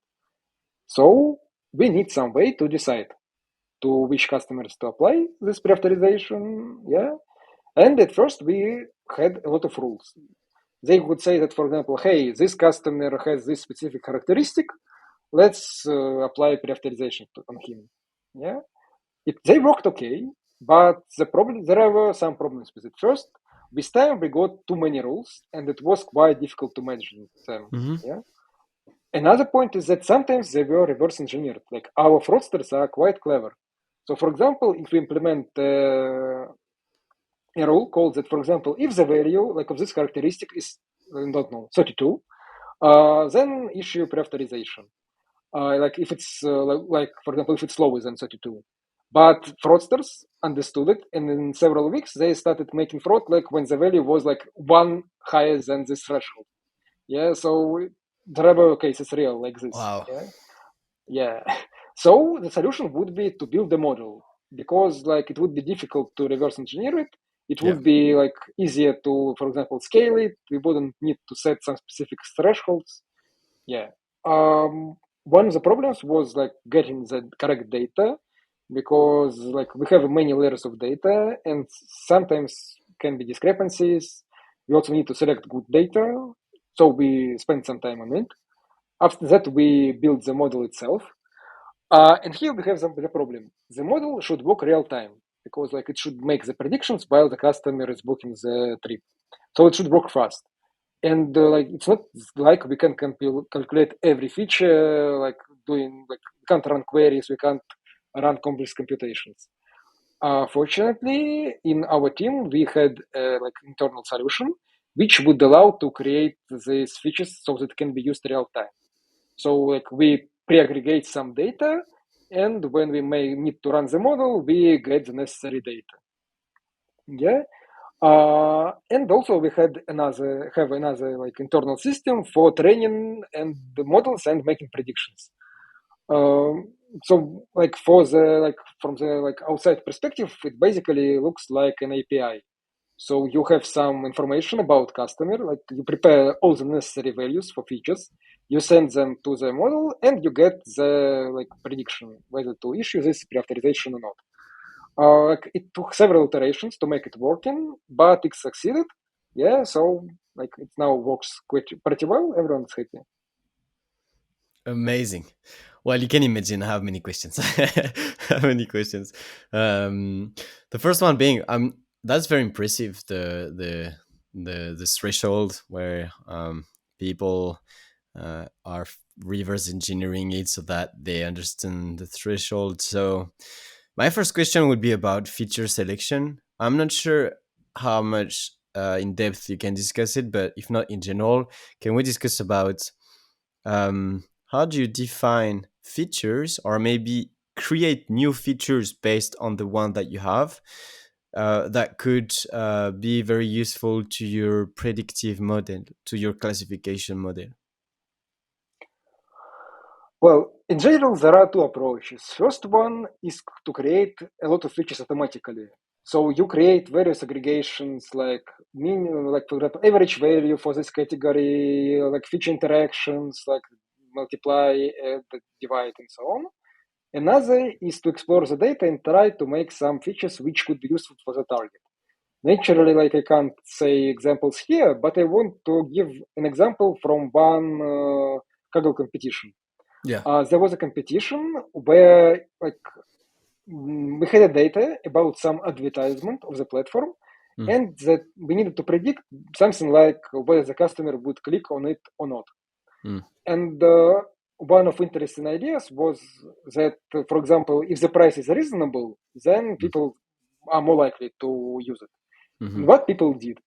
So we need some way to decide to which customers to apply this pre-authorization. Yeah. And at first, we had a lot of rules. They would say that, for example, hey, this customer has this specific characteristic. Let's apply pre-authorization on him. Yeah, they worked okay, but there were some problems with it. First, this time we got too many rules, and it was quite difficult to manage them. Hmm. Yeah. Another point is that sometimes they were reverse engineered. Like our fraudsters are quite clever. So, for example, if we implement a rule called that, for example, if the value like of this characteristic is I don't know 32, then issue pre-authorization. Like if it's like for example if it's lower than 32. But fraudsters understood it, and in several weeks they started making fraud like when the value was like one higher than this threshold. Yeah, so there were cases real like this. Wow. Yeah, yeah. So the solution would be to build a model because like it would be difficult to reverse engineer it. It Yeah. would be like easier to, for example, scale it. We wouldn't need to set some specific thresholds. Yeah. One of the problems was like getting the correct data because like we have many layers of data and sometimes can be discrepancies. We also need to select good data. So we spend some time on it. After that, we build the model itself. And here we have the problem. The model should work real time because like it should make the predictions while the customer is booking the trip. So it should work fast. And like it's not like we can calculate every feature like doing like we can't run queries, we can't run complex computations. Fortunately, in our team, we had like internal solution which would allow to create these features so that it can be used real time. So like we pre-aggregate some data, and when we may need to run the model, we get the necessary data. Yeah. And also we have another like internal system for training and the models and making predictions. So like for the like from the like outside perspective, it basically looks like an API. So you have some information about customer, like you prepare all the necessary values for features, you send them to the model, and you get the like prediction whether to issue this pre-authorization or not. Like it took several iterations to make it working, but it succeeded. Yeah, so like it now works quite pretty well. Everyone's happy. Amazing. Well, you can imagine how many questions. How many questions. The first one being, that's very impressive. The threshold where people are reverse engineering it so that they understand the threshold. So my first question would be about feature selection. I'm not sure how much in depth you can discuss it, but if not in general, can we discuss about how do you define features or maybe create new features based on the one that you have that could be very useful to your predictive model, to your classification model? Well, in general, there are two approaches. First one is to create a lot of features automatically. So you create various aggregations like like for example, average value for this category, like feature interactions, like multiply, add, divide, and so on. Another is to explore the data and try to make some features which could be useful for the target. Naturally, like I can't say examples here, but I want to give an example from one Kaggle competition. Yeah. There was a competition where like we had a data about some advertisement of the platform, Mm, and that we needed to predict something like whether the customer would click on it or not. mm, And one of interesting ideas was that, for example, if the price is reasonable, then mm, people are more likely to use it. And mhm, what people did,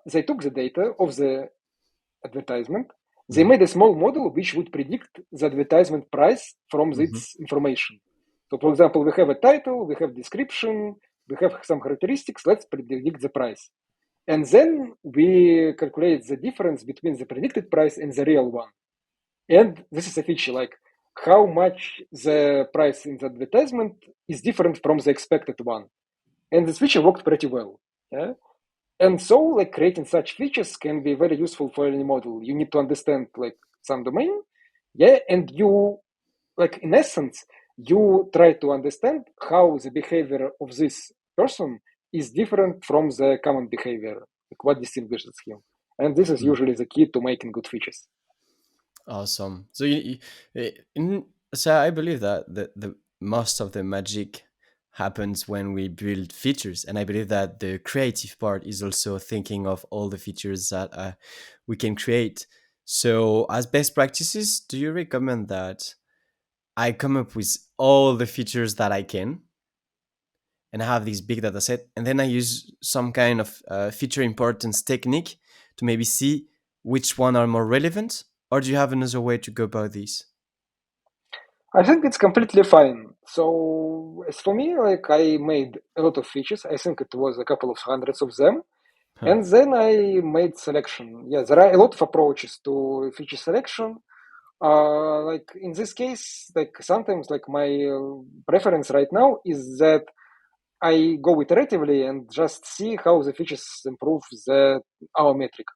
they took the data of the advertisement, they mhm, made a small model which would predict the advertisement price from mhm, its information. So, for example, we have a title, we have description, we have some characteristics, let's predict the price. And then we calculate the difference between the predicted price and the real one. And this is a feature like how much the price in the advertisement is different from the expected one. And this feature worked pretty well. Yeah? And so, like creating such features can be very useful for any model. You need to understand like some domain, yeah, and you like in essence you try to understand how the behavior of this person is different from the common behavior, like what distinguishes him. And this is mm. usually the key to making good features. Awesome. So so I believe that the most of the magic happens when we build features, and I believe that the creative part is also thinking of all the features that we can create. So, as best practices, do you recommend that I come up with all the features that I can, and I have this big data set, and then I use some kind of feature importance technique to maybe see which one are more relevant, or do you have another way to go about this? I think it's completely fine. So as for me, like I made a lot of features. I think it was a couple of hundreds of them. Huh. And then I made selection. Yeah, there are a lot of approaches to feature selection. Like in this case, like sometimes like my preference right now is that I go iteratively and just see how the features improve our metric.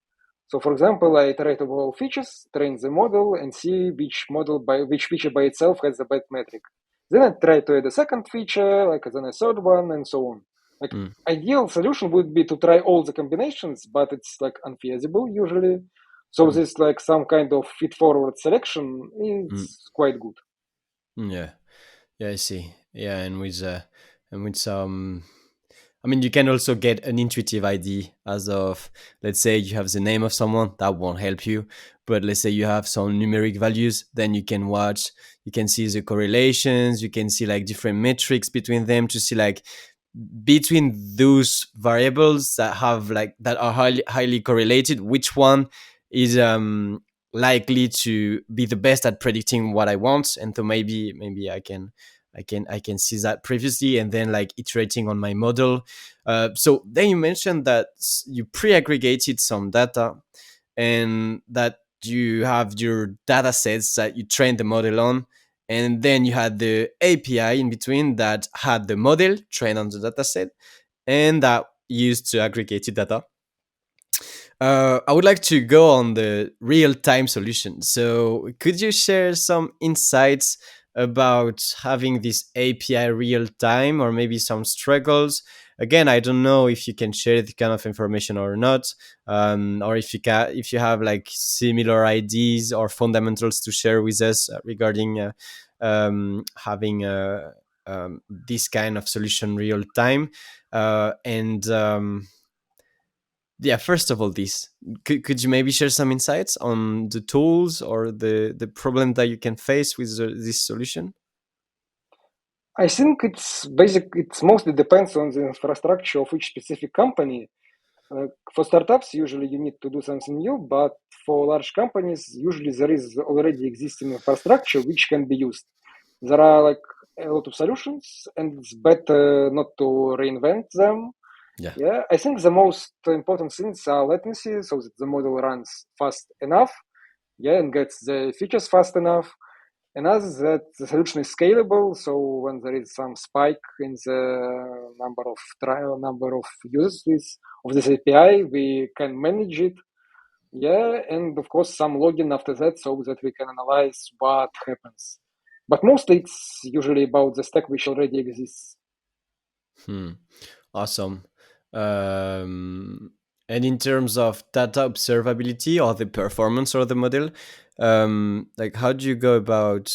So for example, I iterate over all features, train the model, and see which feature by itself has the best metric. Then I try to add a second feature, like then a third one, and so on. Like Mm, ideal solution would be to try all the combinations, but it's like unfeasible usually. So mm, this like some kind of feed forward selection mm, is quite good. yeah. Yeah, I see. Yeah, and with some, I mean, you can also get an intuitive ID as of, let's say you have the name of someone that won't help you, but let's say you have some numeric values, then you can watch, you can see the correlations, you can see like different metrics between them to see like between those variables that have like that are highly correlated, which one is likely to be the best at predicting what I want. And so maybe I can see that previously and then like iterating on my model. So then you mentioned that you pre-aggregated some data and that you have your data sets that you train the model on. And then you had the API in between that had the model trained on the data set and that used to aggregate data. I would like to go on the real time solution. So, could you share some insights about having this API real time or maybe some struggles? Again, I don't know if you can share the kind of information or not, or if you have like similar ideas or fundamentals to share with us regarding having this kind of solution real time. And Yeah, first of all, this could you maybe share some insights on the tools or the problem that you can face with this solution? I think it's basic. It mostly depends on the infrastructure of each specific company. For startups, usually you need to do something new, but for large companies, usually there is already existing infrastructure which can be used. There are like a lot of solutions, and it's better not to reinvent them. Yeah. Yeah, I think the most important things are latency, so that the model runs fast enough, yeah, and gets the features fast enough. Another is that the solution is scalable, so when there is some spike in the number of users of this API, we can manage it. Yeah, and of course some login after that, so that we can analyze what happens. But mostly it's usually about the stack which already exists. Hmm. Awesome. Um, and in terms of data observability or the performance of the model, like how do you go about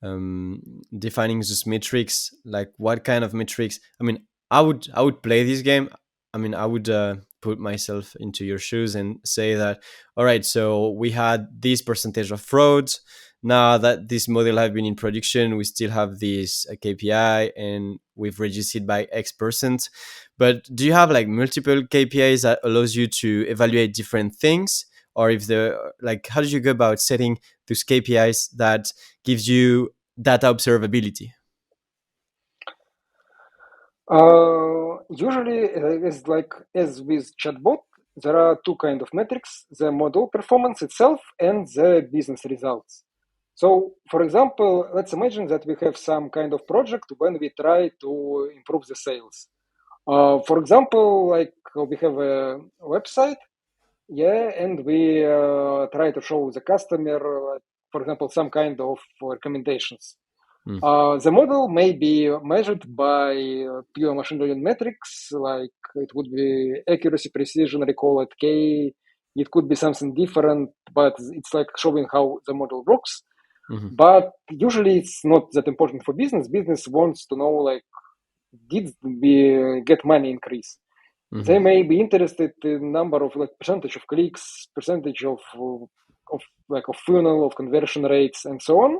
defining those metrics? Like what kind of metrics? I mean, I would play this game. I mean, I would put myself into your shoes and say that, all right, so we had this percentage of frauds. Now that this model have been in production, we still have this KPI and we've reduced it by X percent. But do you have like multiple KPIs that allows you to evaluate different things? Or if the like, how do you go about setting those KPIs that gives you data observability? Usually, it's like as with chatbot, there are two kind of metrics: the model performance itself and the business results. So, for example, let's imagine that we have some kind of project when we try to improve the sales. For example, like we have a website, yeah, and we try to show the customer, for example, some kind of recommendations. Mm, The model may be measured by pure machine learning metrics, like it would be accuracy, precision, recall at K. It could be something different, but it's like showing how the model works. mhm, But usually it's not that important for business. Business wants to know, like, did we get money increase? mhm, They may be interested in number of like percentage of clicks, percentage of like of funnel, of conversion rates, and so on.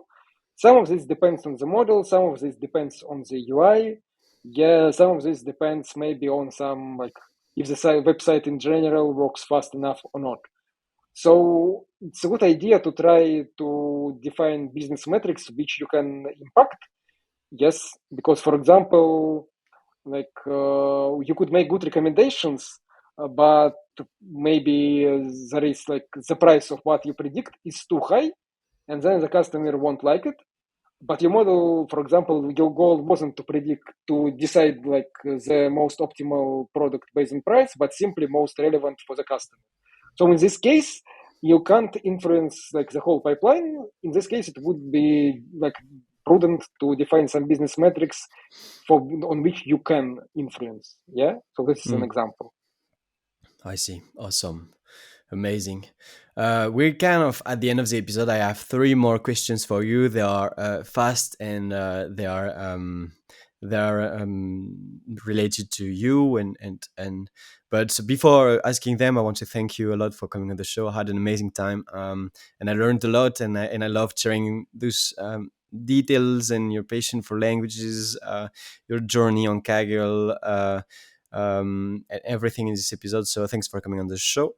Some of this depends on the model, some of this depends on the UI. Yeah, some of this depends maybe on some like if the website in general works fast enough or not. So it's a good idea to try to define business metrics which you can impact. Yes, because for example, like you could make good recommendations, but maybe there is like the price of what you predict is too high, and then the customer won't like it. But your model, for example, your goal wasn't to predict, to decide like the most optimal product based on price, but simply most relevant for the customer. So in this case, you can't influence like the whole pipeline. In this case, it would be like prudent to define some business metrics for on which you can influence. Yeah. So this is an mm. example. I see. Awesome. Amazing. We're kind of at the end of the episode. I have three more questions for you. They are fast and they are they are related to you and but before asking them, I want to thank you a lot for coming on the show. I had an amazing time, and I learned a lot, and I loved sharing those details and your passion for languages, your journey on Kaggle, and everything in this episode. So thanks for coming on the show.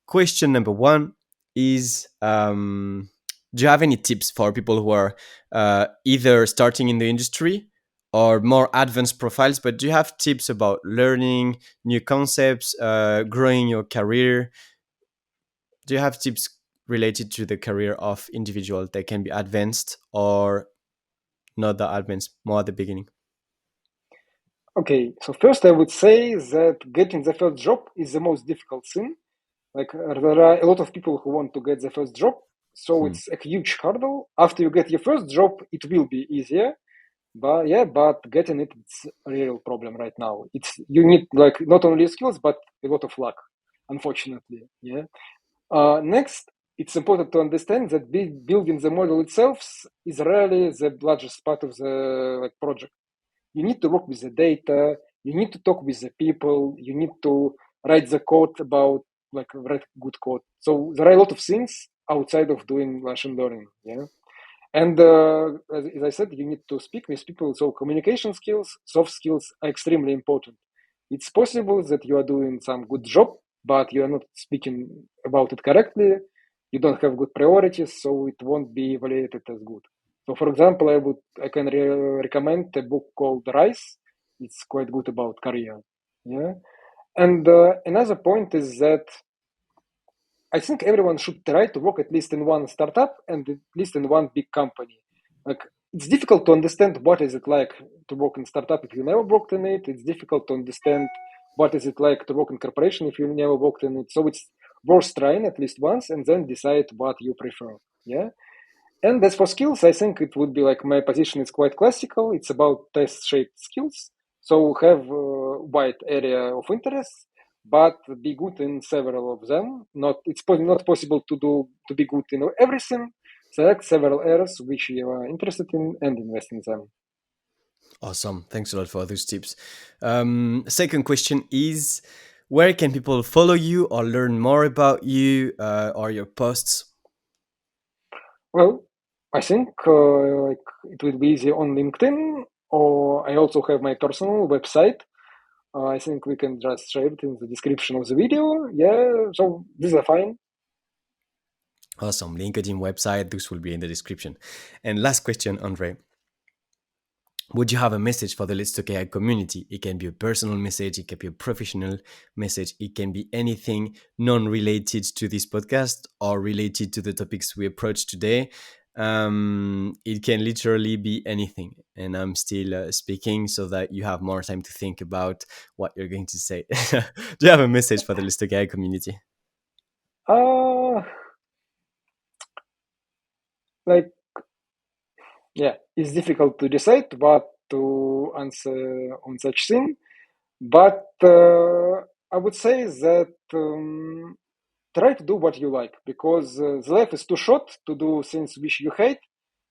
Question number one is, do you have any tips for people who are either starting in the industry or more advanced profiles, but do you have tips about learning new concepts, growing your career? Do you have tips related to the career of individual that can be advanced or not that advanced, more at the beginning? Okay, so first I would say that getting the first job is the most difficult thing. Like there are a lot of people who want to get the first job, so Hmm. it's a huge hurdle. After you get your first job, it will be easier. But yeah, but getting it's a real problem right now. It's you need like not only skills but a lot of luck, unfortunately. Yeah. Next, it's important to understand that building the model itself is rarely the largest part of the like project. You need to work with the data. You need to talk with the people. You need to write the code about like write good code. So there are a lot of things outside of doing machine learning. Yeah. And as I said, you need to speak with people. So communication skills, soft skills are extremely important. It's possible that you are doing some good job, but you are not speaking about it correctly. You don't have good priorities, so it won't be evaluated as good. So, for example, I can recommend a book called Rise. It's quite good about career. Yeah, and another point is that I think everyone should try to work at least in one startup and at least in one big company. Like it's difficult to understand what is it like to work in startup if you never worked in it. It's difficult to understand what is it like to work in corporation if you never worked in it. So it's worth trying at least once and then decide what you prefer. Yeah. And as for skills, I think it would be like my position is quite classical. It's about test-shaped skills. So have a wide area of interest, but be good in several of them. Not it's not possible to be good in everything. Select several areas which you are interested in and invest in them. Awesome. Thanks a lot for those tips. Second question is, where can people follow you or learn more about you or your posts? Well, I think like it will be easy on LinkedIn, or I also have my personal website. I think we can just share it in the description of the video. Yeah, so these are fine. Awesome. LinkedIn website, this will be in the description. And last question, Andre. Would you have a message for the Let's Talk AI community? It can be a personal message, it can be a professional message, it can be anything non related to this podcast or related to the topics we approached today. It can literally be anything. And I'm still speaking so that you have more time to think about what you're going to say. Do you have a message for the Let's Talk AI community? Uh, like, yeah, it's difficult to decide what to answer on such thing, but I would say that try to do what you like because the life is too short to do things which you hate.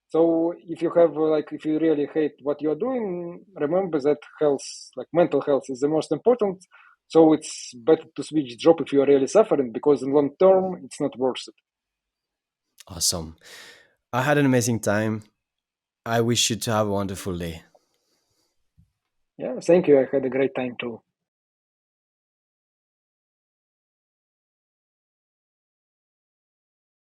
So if you have like if you really hate what you're doing, remember that health, like mental health, is the most important. So it's better to switch job if you are really suffering because in long term it's not worth it. Awesome. I had an amazing time. I wish you to have a wonderful day. Yeah, thank you. I had a great time too.